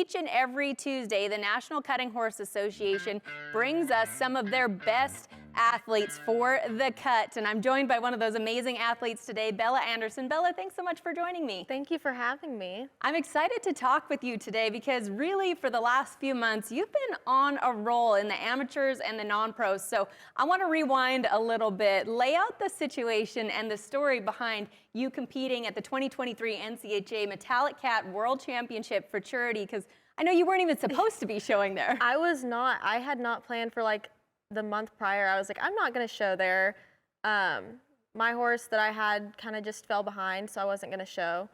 Each and every Tuesday, the National Cutting Horse Association brings us some of their best athletes for the cut. And I'm joined by one of those amazing athletes today, Bella Anderson. Bella, thanks so much for joining me. Thank you for having me. I'm excited to talk with you today because really for the last few months, you've been on a roll in the amateurs and the non-pros. So I want to rewind a little bit, lay out the situation and the story behind you competing at the 2023 NCHA Metallic Cat World Championship for Charity, because I know you weren't even supposed to be showing there. I was not. I had not planned for like the month prior. I was like, I'm not going to show there. My horse that I had kind of just fell behind, so I wasn't going to show.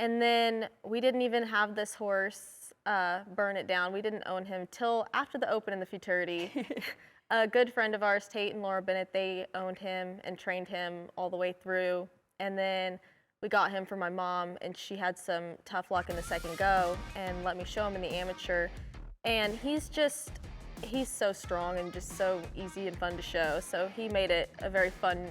And then we didn't even have this horse burn it down. We didn't own him till after the Open in the Futurity. A good friend of ours, Tate and Laura Bennett, they owned him and trained him all the way through. And then we got him for my mom, and she had some tough luck in the second go and let me show him in the amateur. And he's so strong and just so easy and fun to show. So he made it a very fun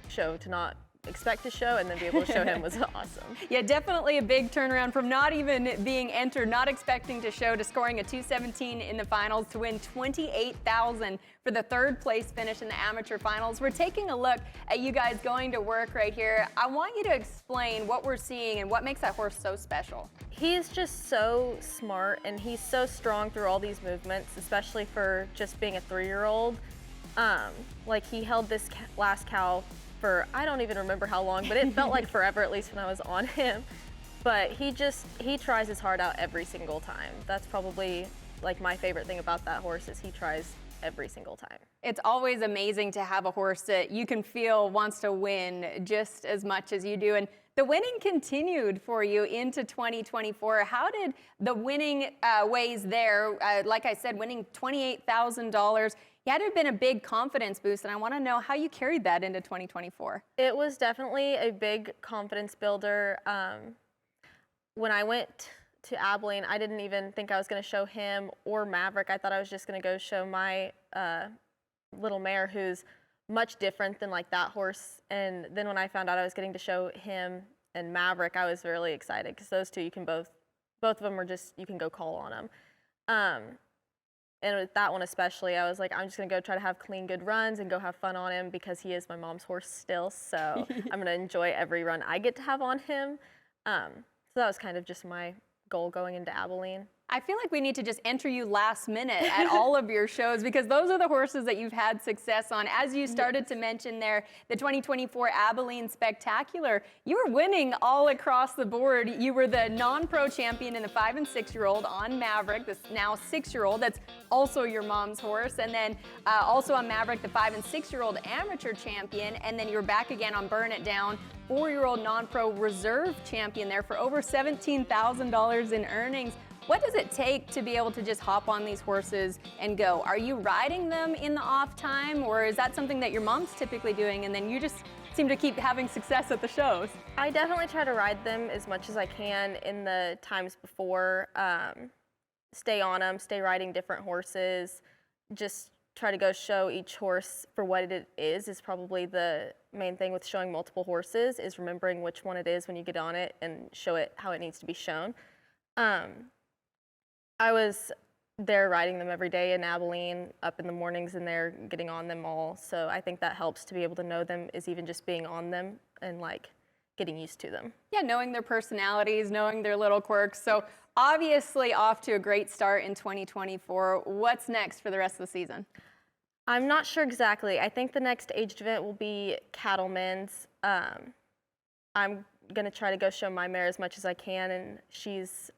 show to not expect to show and then be able to show him was awesome. Yeah, definitely a big turnaround from not even being entered, not expecting to show, to scoring a 217 in the finals to win $28,000 for the third place finish in the amateur finals. We're taking a look at you guys going to work right here. I want you to explain what we're seeing and what makes that horse so special. He's just so smart and he's so strong through all these movements, especially for just being a 3-year-old. Like he held this last cow for, I don't even remember how long, but it felt like forever, at least when I was on him. But he tries his heart out every single time. That's probably like my favorite thing about that horse is he tries every single time. It's always amazing to have a horse that you can feel wants to win just as much as you do. And the winning continued for you into 2024. How did the winning ways there, like I said, winning $28,000, you had to have been a big confidence boost, and I want to know how you carried that into 2024. It was definitely a big confidence builder. When I went to Abilene, I didn't even think I was going to show him or Maverick. I thought I was just going to go show my little mare, who's much different than like that horse. And then when I found out I was getting to show him and Maverick, I was really excited because those two, you can both of them are just, you can go call on them. And with that one especially, I was like, I'm just going to go try to have clean, good runs and go have fun on him because he is my mom's horse still. So I'm going to enjoy every run I get to have on him. So that was kind of just my goal going into Abilene. I feel like we need to just enter you last minute at all of your shows because those are the horses that you've had success on. As you started to mention there, the 2024 Abilene Spectacular, you were winning all across the board. You were the non-pro champion in the 5- and 6-year-old on Maverick, this now 6-year-old. That's also your mom's horse. And then also on Maverick, the 5- and 6-year-old amateur champion. And then you were back again on Burn It Down, 4-year-old non-pro reserve champion there for over $17,000 in earnings. What does it take to be able to just hop on these horses and go? Are you riding them in the off time, or is that something that your mom's typically doing and then you just seem to keep having success at the shows? I definitely try to ride them as much as I can in the times before. Stay on them, stay riding different horses, just try to go show each horse for what it is probably the main thing with showing multiple horses, is remembering which one it is when you get on it and show it how it needs to be shown. I was there riding them every day in Abilene, up in the mornings and there getting on them all. So I think that helps to be able to know them, is even just being on them and like getting used to them. Yeah, knowing their personalities, knowing their little quirks. So obviously off to a great start in 2024. What's next for the rest of the season? I'm not sure exactly. I think the next aged event will be Cattlemen's. I'm going to try to go show my mare as much as I can, and she's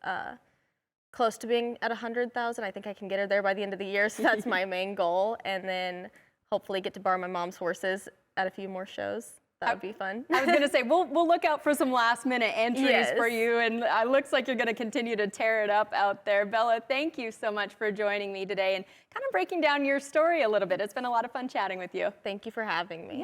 close to being at 100,000. I think I can get her there by the end of the year, so that's my main goal. And then hopefully get to borrow my mom's horses at a few more shows. That would be fun. I was going to say, we'll look out for some last-minute entries for you, and it looks like you're going to continue to tear it up out there. Bella, thank you so much for joining me today and kind of breaking down your story a little bit. It's been a lot of fun chatting with you. Thank you for having me. Yeah.